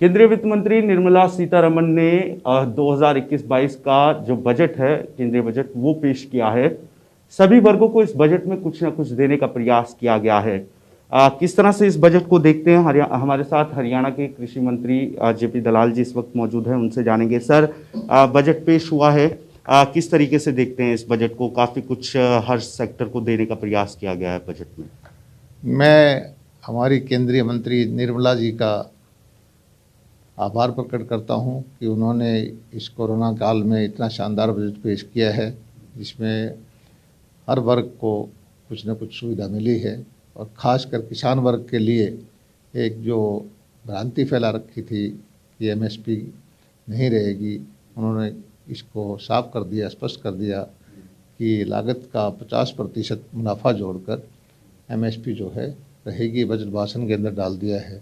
केंद्रीय वित्त मंत्री निर्मला सीतारमण ने 2021-22 का जो बजट है, केंद्रीय बजट, वो पेश किया है। सभी वर्गों को इस बजट में कुछ ना कुछ देने का प्रयास किया गया है। किस तरह से इस बजट को देखते हैं? हमारे साथ हरियाणा के कृषि मंत्री जेपी दलाल जी इस वक्त मौजूद हैं, उनसे जानेंगे। सर, बजट पेश हुआ है, किस तरीके से देखते हैं इस बजट को? काफ़ी कुछ हर सेक्टर को देने का प्रयास किया गया है बजट में। मैं हमारी केंद्रीय मंत्री निर्मला जी का आभार प्रकट करता हूं कि उन्होंने इस कोरोना काल में इतना शानदार बजट पेश किया है जिसमें हर वर्ग को कुछ न कुछ सुविधा मिली है। और ख़ासकर किसान वर्ग के लिए एक जो भ्रांति फैला रखी थी कि एमएसपी नहीं रहेगी, उन्होंने इसको साफ कर दिया, स्पष्ट कर दिया कि लागत का 50% मुनाफा जोड़कर एमएसपी जो है रहेगी। बजट भाषण के अंदर डाल दिया है।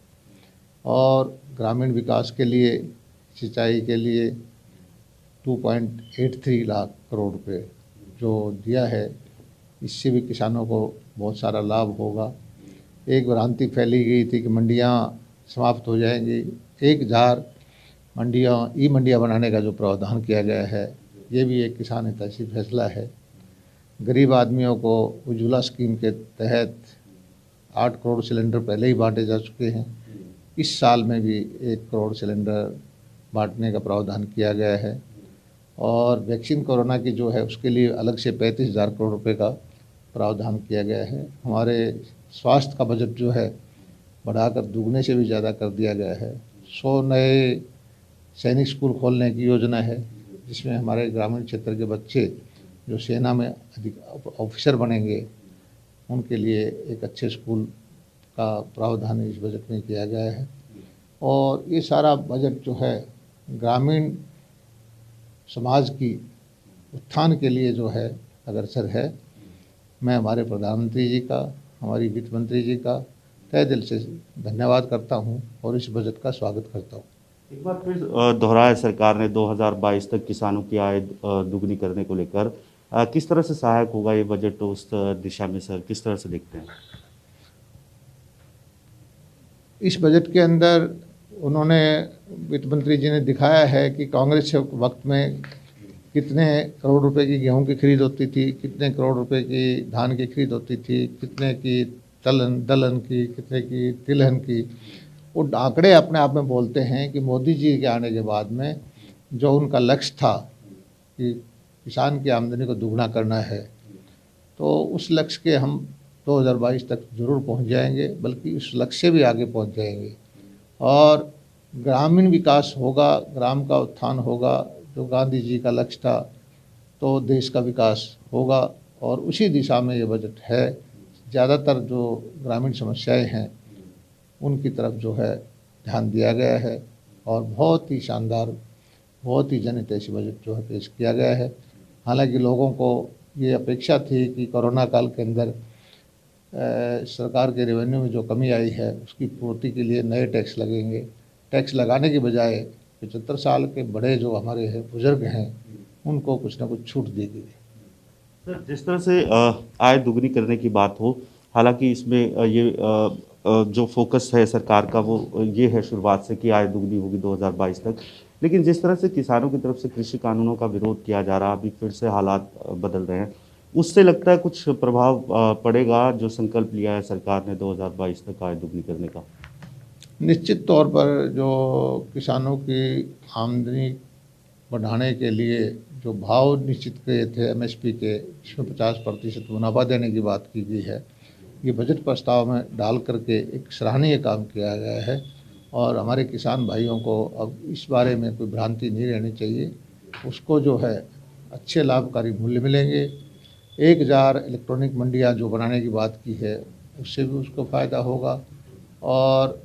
और ग्रामीण विकास के लिए, सिंचाई के लिए 2.83 लाख करोड़ रुपए जो दिया है, इससे भी किसानों को बहुत सारा लाभ होगा। एक भ्रांति फैली गई थी कि मंडियां समाप्त हो जाएंगी। 1000 मंडियां, ई मंडियां बनाने का जो प्रावधान किया गया है, ये भी एक किसान हितैषी फैसला है। गरीब आदमियों को उज्ज्वला स्कीम के तहत 8 करोड़ सिलेंडर पहले ही बांटे जा चुके हैं। इस साल में भी 1 करोड़ सिलेंडर बांटने का प्रावधान किया गया है। और वैक्सीन कोरोना की जो है उसके लिए अलग से 35,000 करोड़ रुपए का प्रावधान किया गया है। हमारे स्वास्थ्य का बजट जो है बढ़ाकर दुगने से भी ज़्यादा कर दिया गया है। 100 नए सैनिक स्कूल खोलने की योजना है जिसमें हमारे ग्रामीण क्षेत्र के बच्चे जो सेना में अधिक ऑफिसर बनेंगे उनके लिए एक अच्छे स्कूल का प्रावधान इस बजट में किया गया है। और ये सारा बजट जो है ग्रामीण समाज की उत्थान के लिए जो है अग्रसर है। मैं हमारे प्रधानमंत्री जी का, हमारी वित्त मंत्री जी का तहे दिल से धन्यवाद करता हूं और इस बजट का स्वागत करता हूं। एक बार फिर दोहराया सरकार ने 2022 तक किसानों की आय दुगनी करने को लेकर। किस तरह से सहायक होगा ये बजट उस दिशा में? सर, किस तरह से देखते हैं? इस बजट के अंदर उन्होंने, वित्त मंत्री जी ने दिखाया है कि कांग्रेस के वक्त में कितने करोड़ रुपए की गेहूं की खरीद होती थी, कितने करोड़ रुपए की धान की खरीद होती थी, कितने की दलहन की, कितने की तिलहन की। वो आंकड़े अपने आप में बोलते हैं कि मोदी जी के आने के बाद में जो उनका लक्ष्य था कि किसान की आमदनी को दुगना करना है, तो उस लक्ष्य के हम 2022 तक जरूर पहुंच जाएंगे, बल्कि उस लक्ष्य से भी आगे पहुंच जाएंगे। और ग्रामीण विकास होगा, ग्राम का उत्थान होगा, जो गांधी जी का लक्ष्य था, तो देश का विकास होगा। और उसी दिशा में ये बजट है। ज़्यादातर जो ग्रामीण समस्याएं हैं उनकी तरफ जो है ध्यान दिया गया है। और बहुत ही शानदार, बहुत ही जनहितैषी बजट जो है पेश किया गया है। हालांकि लोगों को ये अपेक्षा थी कि कोरोना काल के अंदर सरकार के रेवेन्यू में जो कमी आई है उसकी पूर्ति के लिए नए टैक्स लगेंगे। टैक्स लगाने की बजाय 75 साल के बड़े जो हमारे बुजुर्ग हैं उनको कुछ ना कुछ छूट दी गई। सर, जिस तरह से आय दुगनी करने की बात हो, हालांकि इसमें ये जो फोकस है सरकार का वो ये है शुरुआत से कि आय दुगनी होगी 2022 तक, लेकिन जिस तरह से किसानों की तरफ से कृषि कानूनों का विरोध किया जा रहा, अभी फिर से हालात बदल रहे हैं, उससे लगता है कुछ प्रभाव पड़ेगा जो संकल्प लिया है सरकार ने 2022 तक आय दुगनी करने का? निश्चित तौर पर जो किसानों की आमदनी बढ़ाने के लिए जो भाव निश्चित किए थे एमएसपी के, इसमें 50% मुनाफा देने की बात की गई है, ये बजट प्रस्ताव में डाल करके एक सराहनीय काम किया गया है। और हमारे किसान भाइयों को अब इस बारे में कोई भ्रांति नहीं रहनी चाहिए। उसको जो है अच्छे लाभकारी मूल्य मिलेंगे। 1000 इलेक्ट्रॉनिक मंडियाँ जो बनाने की बात की है उससे भी उसको फ़ायदा होगा। और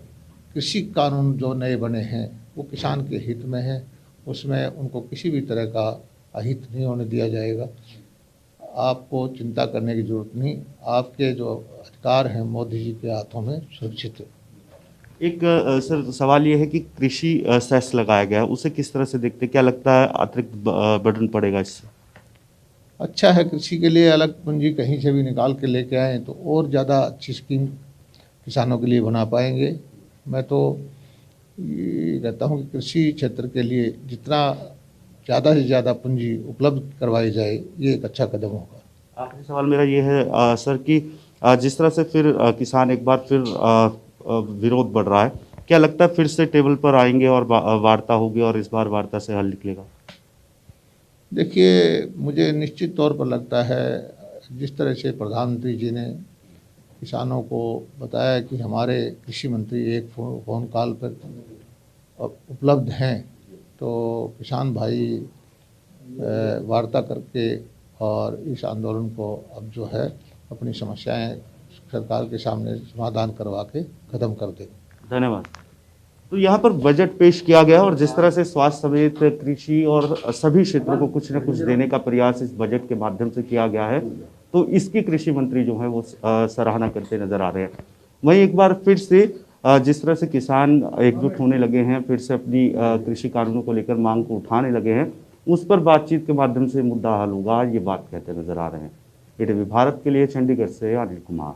कृषि कानून जो नए बने हैं वो किसान के हित में है, उसमें उनको किसी भी तरह का अहित नहीं होने दिया जाएगा। आपको चिंता करने की ज़रूरत नहीं, आपके जो अधिकार हैं मोदी जी के हाथों में सुरक्षित है। एक सर, सवाल ये है कि कृषि सेस लगाया गया है, उसे किस तरह से देखते? क्या लगता है अतिरिक्त बर्डन पड़ेगा इससे? अच्छा है, कृषि के लिए अलग पूंजी कहीं से भी निकाल के लेके आए तो और ज़्यादा अच्छी स्कीम किसानों के लिए बना पाएंगे। मैं तो कहता हूँ कि कृषि क्षेत्र के लिए जितना ज़्यादा से ज़्यादा पूंजी उपलब्ध करवाई जाए, ये एक अच्छा कदम होगा। आखिरी सवाल मेरा ये है सर कि जिस तरह से फिर किसान एक बार फिर विरोध बढ़ रहा है, क्या लगता है फिर से टेबल पर आएंगे और वार्ता होगी और इस बार वार्ता से हल निकलेगा? देखिए, मुझे निश्चित तौर पर लगता है जिस तरह से प्रधानमंत्री जी ने किसानों को बताया कि हमारे कृषि मंत्री एक फ़ोन कॉल पर उपलब्ध हैं, तो किसान भाई वार्ता करके और इस आंदोलन को अब जो है अपनी समस्याएं सरकार के सामने समाधान करवा के ख़त्म कर दें। धन्यवाद। तो यहाँ पर बजट पेश किया गया और जिस तरह से स्वास्थ्य समेत कृषि और सभी क्षेत्रों को कुछ न कुछ देने का प्रयास इस बजट के माध्यम से किया गया है, तो इसकी कृषि मंत्री जो है वो सराहना करते नजर आ रहे हैं। वहीं एक बार फिर से जिस तरह से किसान एकजुट होने लगे हैं, फिर से अपनी कृषि कानूनों को लेकर मांग को उठाने लगे हैं, उस पर बातचीत के माध्यम से मुद्दा हल होगा, ये बात कहते नजर आ रहे हैं। ATV भारत के लिए चंडीगढ़ से अनिल कुमार।